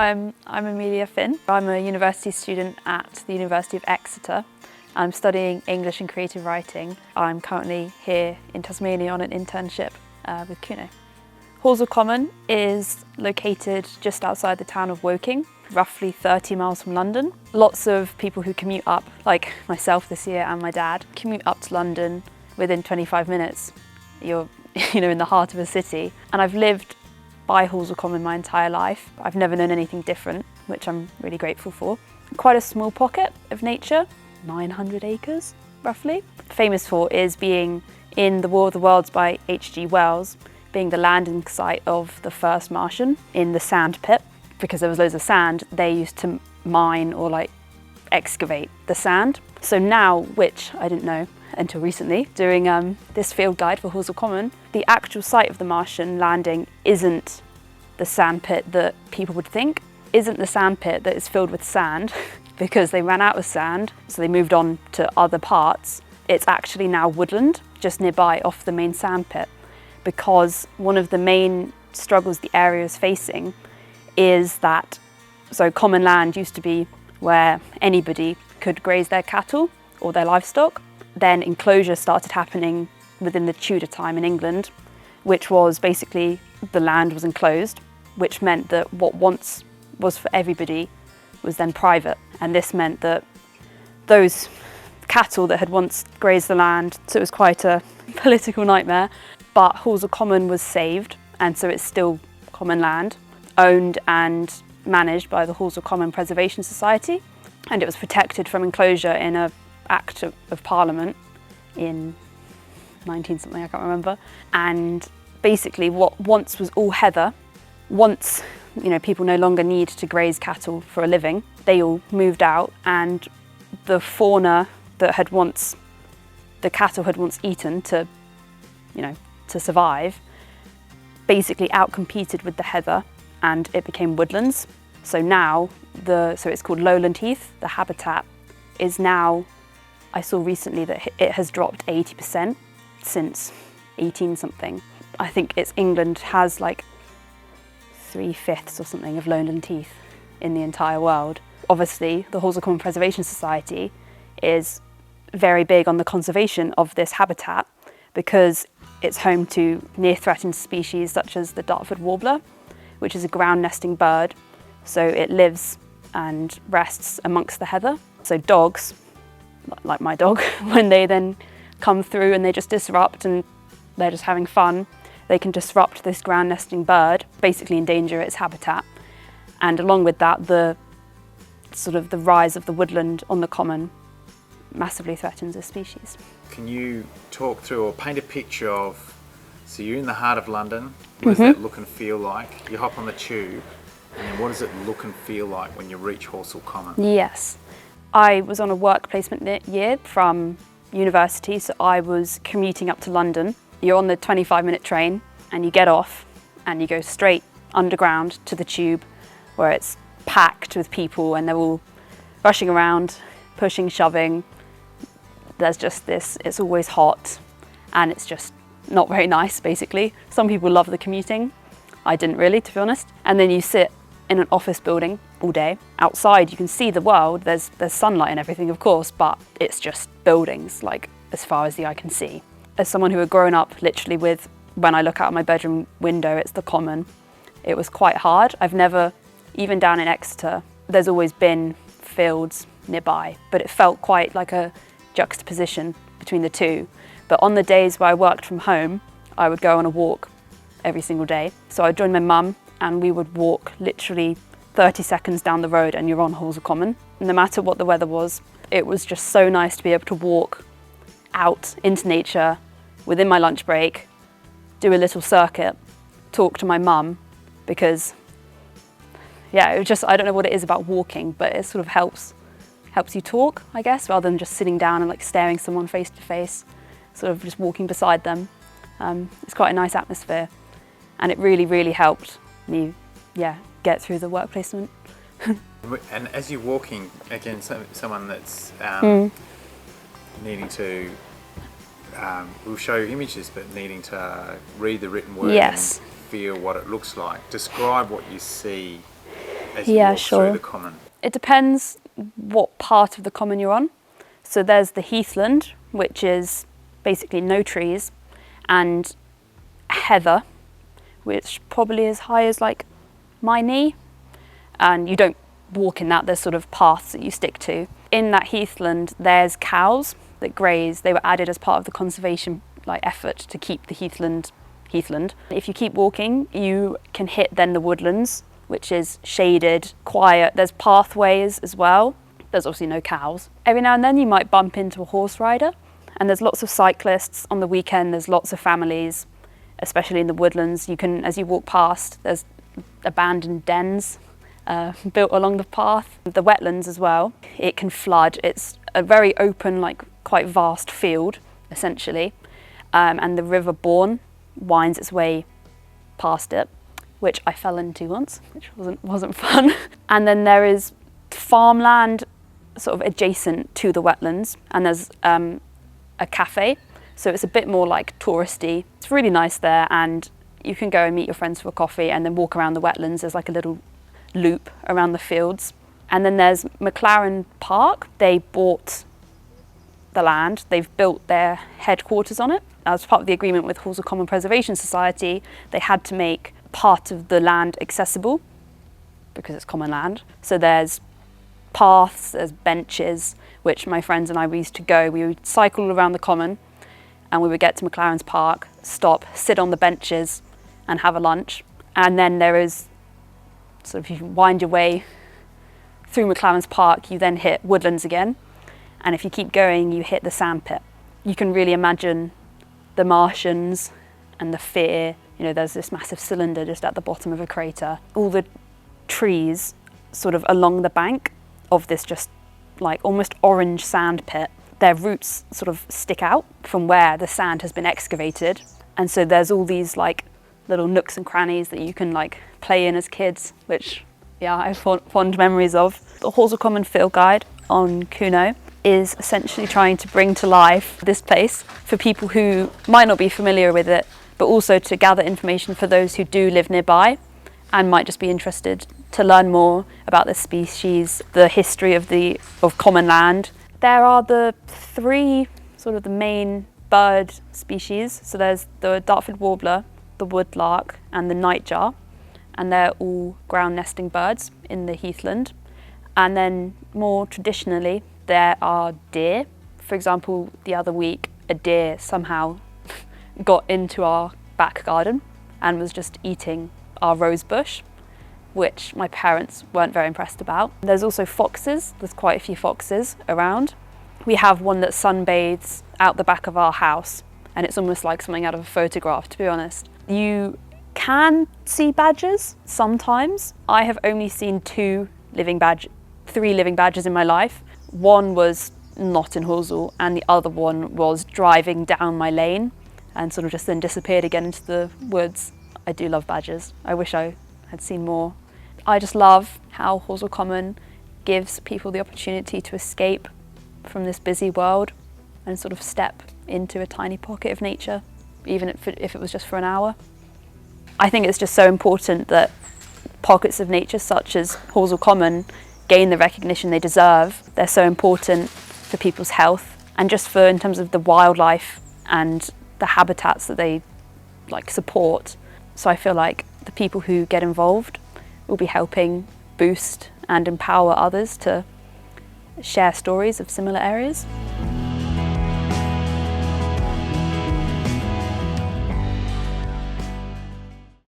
I'm Amelia Finn. I'm a university student at the University of Exeter. I'm studying English and creative writing. I'm currently here in Tasmania on an internship with Kuno. Horsell Common is located just outside the town of Woking, roughly 30 miles from London. Lots of people who commute up, like myself this year and my dad, commute up to London within 25 minutes. You're in the heart of a city. And I've lived by Horsell Common my entire life. I've never known anything different, which I'm really grateful for. Quite a small pocket of nature, 900 acres roughly. Famous for is being in The War of the Worlds by H.G. Wells, being the landing site of the first Martian in the sand pit. Because there was loads of sand, they used to mine or excavate the sand. So now, which I didn't know until recently, doing this field guide for Horsell Common, the actual site of the Martian landing isn't the sand pit that people would think, isn't the sand pit that is filled with sand because they ran out of sand, so they moved on to other parts. It's actually now woodland, just nearby off the main sand pit, because one of the main struggles the area is facing is that, so common land used to be where anybody could graze their cattle or their livestock. Then enclosure started happening within the Tudor time in England, which was basically the land was enclosed, which meant that what once was for everybody was then private. And this meant that those cattle that had once grazed the land, so it was quite a political nightmare, but Horsell Common was saved, and so it's still common land, owned and managed by the Horsell Common Preservation Society, and it was protected from enclosure in an Act of Parliament in 19-something, I can't remember. And basically what once was all heather, once people no longer need to graze cattle for a living, they all moved out, and the fauna that the cattle had once eaten to survive, basically outcompeted with the heather, and it became woodlands. So now, so it's called lowland heath. The habitat is now, I saw recently that it has dropped 80% since 18-something. I think England has 3/5 or something of lowland heath in the entire world. Obviously, the Horsell Common Preservation Society is very big on the conservation of this habitat because it's home to near threatened species such as the Dartford warbler, which is a ground nesting bird. So it lives and rests amongst the heather. So dogs, like my dog, when they then come through and they just disrupt and they're just having fun, they can disrupt this ground nesting bird, basically endanger its habitat. And along with that, the rise of the woodland on the common massively threatens this species. Can you talk through or paint a picture of, so you're in the heart of London, what does that look and feel like? You hop on the tube, and then what does it look and feel like when you reach Horsell Common? Yes. I was on a work placement year from university, so I was commuting up to London. You're on the 25-minute train and you get off and you go straight underground to the tube where it's packed with people and they're all rushing around, pushing, shoving. There's just this, it's always hot and it's just not very nice, basically. Some people love the commuting. I didn't really, to be honest. And then you sit in an office building all day. Outside you can see the world, there's sunlight and everything of course, but it's just buildings as far as the eye can see. As someone who had grown up literally with, when I look out my bedroom window, it's the common, it was quite hard. I've never, even down in Exeter, there's always been fields nearby, but it felt quite like a juxtaposition between the two. But on the days where I worked from home, I would go on a walk every single day. So I'd join my mum and we would walk literally 30 seconds down the road and you're on Horsell Common. No matter what the weather was, it was just so nice to be able to walk out into nature within my lunch break, do a little circuit, talk to my mum, because it was just, I don't know what it is about walking, but it sort of helps you talk, I guess, rather than just sitting down and staring someone face to face, sort of just walking beside them. It's quite a nice atmosphere, and it really, really helped me, get through the work placement. And as you're walking, again, someone that's needing to, we'll show you images, but needing to read the written word and feel what it looks like. Describe what you see as you Yeah, walk sure. through the common? It depends what part of the common you're on. So there's the heathland, which is basically no trees, and heather, which probably is high as like my knee, and you don't walk in that, there's sort of paths that you stick to. In that heathland there's cows that graze. They were added as part of the conservation effort to keep the heathland. If you keep walking you can hit then the woodlands, which is shaded, quiet. There's pathways as well. There's obviously no cows. Every now and then you might bump into a horse rider, and there's lots of cyclists. On the weekend there's lots of families, especially in the woodlands. You can, as you walk past, there's abandoned dens built along the path. The wetlands as well, it can flood. It's a very open, quite vast field essentially, and the River Bourne winds its way past it, which I fell into once, which wasn't fun. And then there is farmland sort of adjacent to the wetlands, and there's a cafe, so it's a bit more touristy. It's really nice there, and you can go and meet your friends for a coffee and then walk around the wetlands. There's a little loop around the fields. And then there's McLaren Park. They bought the land, they've built their headquarters on it. As part of the agreement with Horsell Common Preservation Society, they had to make part of the land accessible because it's common land. So there's paths, there's benches, which my friends and I, we used to go. We would cycle around the common and we would get to McLaren's Park, stop, sit on the benches and have a lunch. And then there is, if you wind your way through McLaren's Park, you then hit woodlands again. And if you keep going, you hit the sandpit. You can really imagine the Martians and the fear. There's this massive cylinder just at the bottom of a crater. All the trees sort of along the bank of this just almost orange sand pit, their roots sort of stick out from where the sand has been excavated. And so there's all these little nooks and crannies that you can play in as kids, which I have fond memories of. The Horsell Common Field Guide on Kuno is essentially trying to bring to life this place for people who might not be familiar with it, but also to gather information for those who do live nearby and might just be interested to learn more about this species, the history of common land. There are the three the main bird species. So there's the Dartford warbler, the woodlark and the nightjar, and they're all ground nesting birds in the heathland. And then more traditionally there are deer. For example, the other week a deer somehow got into our back garden and was just eating our rose bush, which my parents weren't very impressed about. There's also foxes. There's quite a few foxes around. We have one that sunbathes out the back of our house, and it's almost like something out of a photograph, to be honest. You can see badgers sometimes. I have only seen three living badgers in my life. One was not in Horsell, and the other one was driving down my lane and sort of just then disappeared again into the woods. I do love badgers. I wish I had seen more. I just love how Horsell Common gives people the opportunity to escape from this busy world and sort of step into a tiny pocket of nature, even if it was just for an hour. I think it's just so important that pockets of nature such as Horsell Common gain the recognition they deserve. They're so important for people's health and just in terms of the wildlife and the habitats that they support. So I feel like the people who get involved will be helping boost and empower others to share stories of similar areas.